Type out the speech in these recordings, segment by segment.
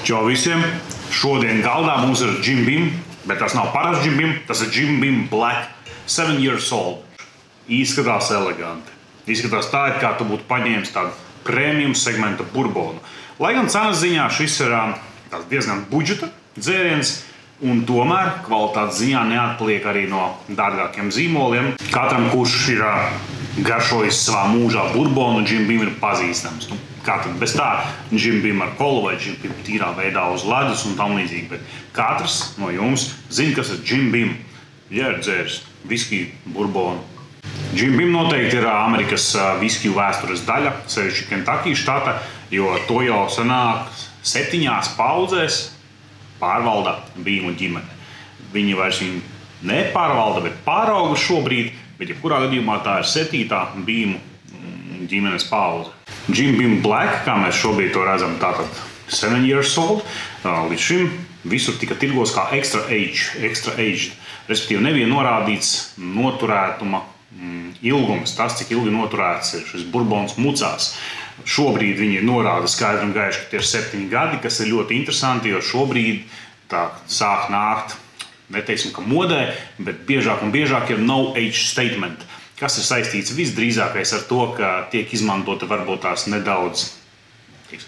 Čau visiem! Šodien galdā mums ir Jim Beam, bet tas nav parasts Jim Beam, tas ir Jim Beam Black, 7 years old. Izskatās eleganti. Izskatās tā, it kā tu būtu paņēmis tādu premium segmenta burbonu. Lai gan cenas ziņā šis ir diezgan budžeta dzēriens, un tomēr kvalitātes ziņā neatpaliek arī no dārgākiem zīmoliem. Katram, kurš ir garšojis savā mūžā burbonu, Jim Beam ir pazīstams. Kā tad bez tā, Jim Beam ar kolu vai Jim Beam tīrā veidā uz ledus un tam līdzīgi, bet katrs no jums zina, kas ir Jim Beam. Ja ir dzēris viskiju, burbonu. Jim Beam noteikti ir Amerikas viskiju vēstures daļa, sevišķi Kentucky štata, jo to jau sanāk 7 paudzēs pārvalda Beamu ģimene. Viņi vairs viņu nepārvalda, bet pārauga šobrīd, bet jebkurā gadījumā tā ir 7. Beamu ģimenes paudze. Jim Beam Black, kā mēs šobrīd to redzam, tātad 7 years old, līdz šim visur tika tirgos kā extra aged, respektīvi nebija norādīts noturētuma ilgums, tas, cik ilgi noturēts ir šis burbons mucās. Šobrīd viņi norāda skaidri un gaiši, ka tie ir 7 gadi, kas ir ļoti interesanti, jo šobrīd tā sāk nākt, neteiksim, ka modē, bet biežāk un biežāk ir no age statement, kas ir saistīts visdrīzākais ar to, ka tiek izmantota varbūt tās nedaudz,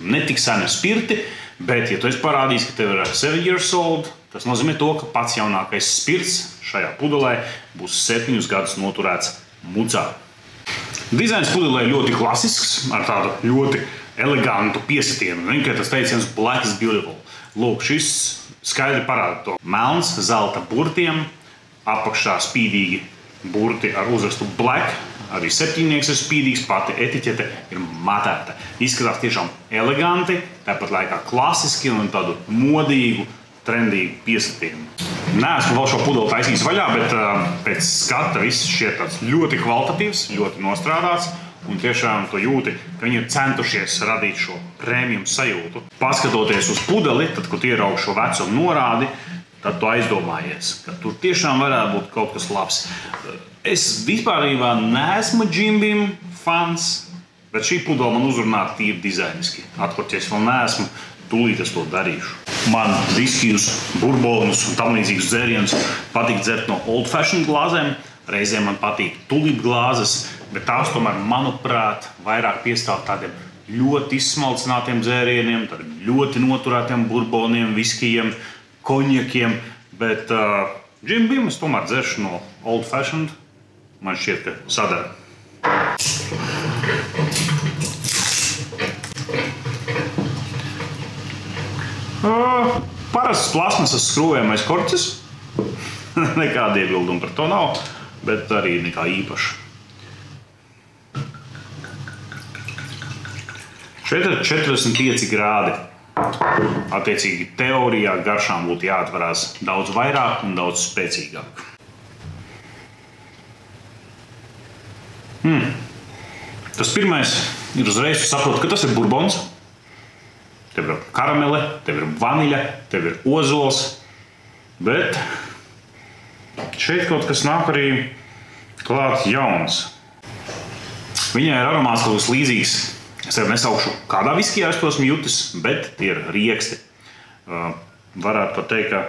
netik seni spirti, bet, ja tu esi parādījis, ka tev ir 7 years old, tas nozīmē to, ka pats jaunākais spirts šajā pudelē būs 7 gadus noturēts mucā. Dizains pudelē ļoti klasisks, ar tādu ļoti elegantu piesitienu. Tas teiciens Black is beautiful. Lūk, šis skaidri parāda to. Melns, zelta burtiem, apakšā spīdīgi burti ar uzrakstu Black. Arī septiņnieks ir spīdīgs, pati etiķete ir matēta. Izskatās tiešām eleganti, tāpat laikā klasiski un tādu modīgu, trendīgu piesitienu. Neesmu vēl šo pudeli taisījis vaļā, bet pēc skata viss šķiet tāds ļoti kvalitatīvs, ļoti nostrādāts. Un tiešām tu jūti, ka viņi ir centušies radīt šo premium sajūtu. Paskatoties uz pudeli, tad, kad ieraugi šo vecumu norādi, tad tu aizdomājies, ka tur tiešām varētu būt kaut kas labs. Es vispārībā neesmu Jim Beam fans, bet šī pudele man uzrunā tīri dizainiski. Atkurties vēl neesmu, tūlīt es to darīšu. Man viskijus, burbonus un tam līdzīgus dzērienus patīk dzert no old fashion glāzēm. Reizēm man patīk tulip glāzes, bet tās tomēr, manuprāt, vairāk piestāv tādiem ļoti izsmalcinātiem dzērieniem, tādiem ļoti noturētiem burboniem, viskijiem, konjakiem, bet Jim Beam es tomēr dzeršu no old fashioned. Man šķiet, ka sadara. Parasts plasmasas skrūvējamais korķis. Nekāda iebilduma par to nav, bet arī nekā īpaša. Šeit ir 45 grādi. Attiecīgi teorijā garšām būtu jāatverās daudz vairāk un daudz spēcīgāk. Tas pirmais ir uzreiz, tu saproti, ka tas ir burbons. Tev ir karamele, tev ir vaniļa, tev ir ozols, bet šeit kaut kas nāk arī klāt jauns. Viņai ir aromāts kaut kas līdzīgs. Es tev nesaukšu, kādā viskijā es to esmu jutis, bet tie ir rieksti. Varētu pat teikt, ka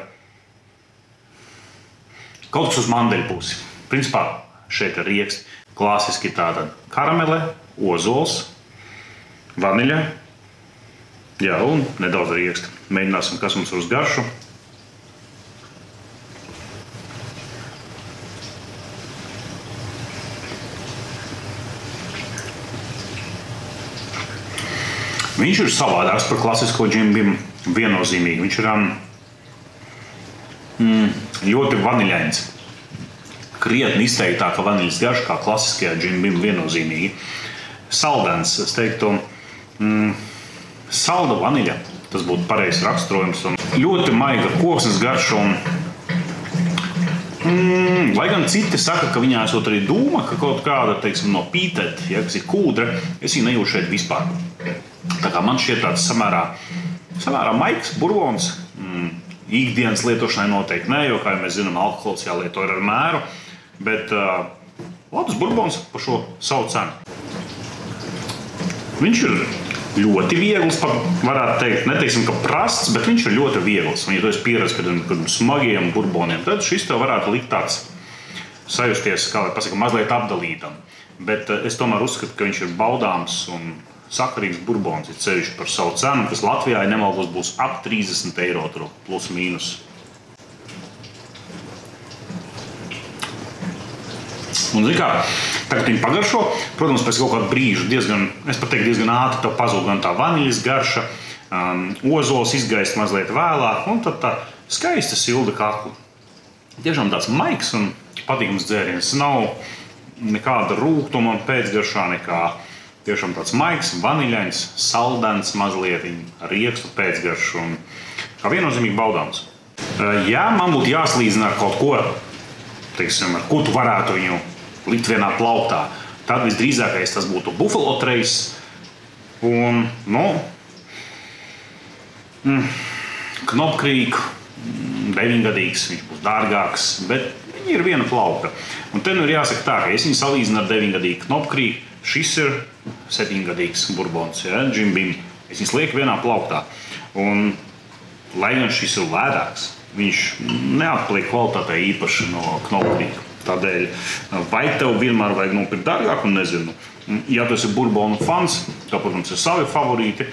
kaut kas uz mandeļu pusi. Principā šeit ir rieksti. Klasiski tātad karamele, ozols, vaniļa, jā, un nedaudz rieksti. Mēģināsim, kas mums ir uz garšu. Viņš ir savādāks par klasisko Jim Beam viennozīmīgi. Viņš ir ļoti vaniļains. Krietni izteiktāka vaniļas garša kā klasiskajā Jim Beam viennozīmīgi. Saldens, es teiktu, salda vaniļa, tas būtu pareizs raksturojums. Un ļoti maiga koksnes garša. Lai gan citi saka, ka viņā esot arī dūma, ka kaut kāda, teiksim, no pītet, ja, kas ir kūdra, es viņu nejūtu šeit vispār. Tā kā man šķiet tāds samērā maigs burbons. Ikdienas lietošanai noteikti ne, jo, kā mēs zinām, alkohols jālieto ar mēru, bet labs burbons par šo savu cenu. Viņš ir ļoti viegls, varētu teikt, neteiksim, ka prasts, bet viņš ir ļoti viegls. Un, ja tu esi pieredzis pie smagiem burboniem, tad šis tev varētu likt tāds sajusties, kā lai pasaka, mazliet apdalītam. Bet es tomēr uzskatu, ka viņš ir baudāms un sakarīgs burbons, ir ceļš par savu cenu, kas Latvijā, ja nemaldos, būs ap 30 eiro, plus mīnus. Un, zini kā, tagad viņi pagaršo, protams, pēc kaut kādu brīžu diezgan ātri tev pazūd gan tā vaniļas garša, ozols izgaist mazliet vēlāk, un tad tā skaista silda kakla. Tiešām tāds maigs un patīkams dzēriens. Nav nekāda rūgtuma un pēcgaršā nekā. Tiešām tāds maigs, vaniļains, saldens mazliet, ar riekstu pēcgaršu un kā viennozīmīgi baudāms. Ja man būtu jāslīdzina ar kaut ko, teiksim, ar ko tu varētu viņu likt vienā plauktā, tad visdrīzākais tas būtu Buffalo Trace un, Knob Creek, 9-gadīgs, viņš būs dārgāks, bet viņi ir viena plaukta. Un te nu ir jāsaka tā, ka es viņu salīdzinu ar 9-gadīgu Knob Creek, šis ir 7-gadīgs burbons, ja, Jim Beam. Es viņus lieku vienā plauktā. Un, lai gan šis ir lēdāks, viņš neatpaliek kvalitātei īpaši no Knob Creek. Tādēļ, vai tev vienmēr vajag nopirkt dārgāk, un nezinu. Ja tu esi burbonu fans, tā, protams, ir savi favorīti,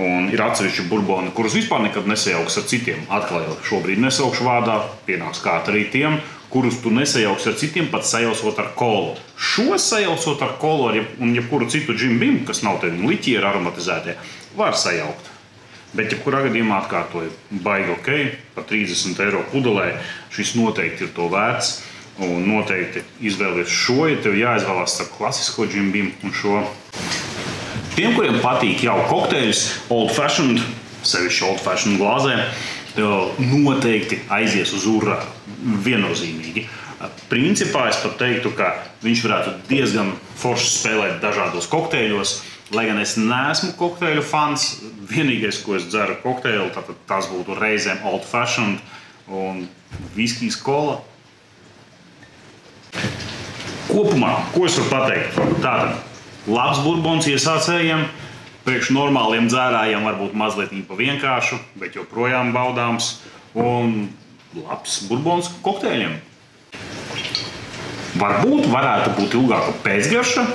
un ir atsevišķi burboni, kurus vispār nekad nesajauks ar citiem. Atkal jau šobrīd nesaukšu vārdā, pienāks kārt arī tiem, kurus tu nesajauks ar citiem, pat sajaucot ar kolu. Šo sajaucot ar kolu un jebkuru citu Jim Beam, kas nav tevi liķieri aromatizētie, var sajaukt. Bet jebkurā gadījumā atkārtoju, baigi ok, par 30 eiro pudelē šis noteikti ir to vērts. Un noteikti izvēlies šo, ja tev jāizvēlās starp klasisko Jim Beam un šo. Tiem, kuriem patīk jau kokteļus, old fashioned, sevišķi old fashioned glāzē, noteikti aizies uz urā, viennozīmīgi. Principā es pat teiktu, ka viņš varētu diezgan forši spēlēt dažādos kokteļos, lai gan es neesmu kokteļu fans, vienīgais, ko es dzeru kokteļu, tātad tas būtu reizēm old fashioned un viskijas kola. Kopumā, ko es varu pateikt? Tātad, labs burbons iesācējiem, priekš normāliem dzērājiem varbūt mazliet pa vienkāršu, bet joprojām baudāms, un labs burbons kokteļiem. Varbūt varētu būt ilgāka pēcgarša,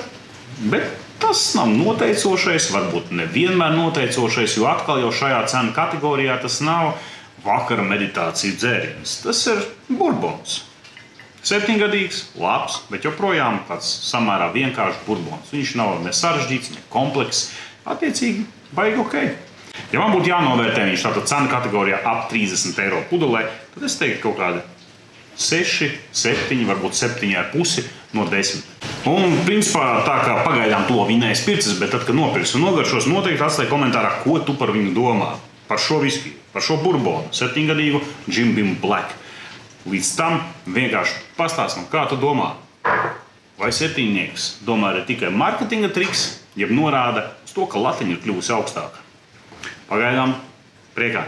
bet tas nav noteicošais, varbūt nevienmēr noteicošais, jo atkal jau šajā cenu kategorijā tas nav vakara meditāciju dzēriens. Tas ir burbons. 7-gadīgs, labs, bet joprojām tāds samērā vienkāršs burbons. Viņš nav ne sarežģīts, ne komplekss, attiecīgi baigi ok. Ja man būtu jānovērtē viņš tātad cena kategorijā ap 30 eiro pudelē, tad es teiktu kaut kādi 6, 7, varbūt 7,5 no 10. Un principā tā kā pagaidām to viņa neizpircis, bet tad, kad nopirks un nogaršos, noteikti atstāj komentārā, ko tu par viņu domā. Par šo viskiju, par šo burbonu, 7-gadīgu Jim Beam Black. Līdz tam vienkārši pastāstam, kā tu domā. Vai 7-nieks domā ir tikai marketinga triks, jeb norāda uz to, ka latiņa ir kļuvusi augstāka. Pagaidām priekā.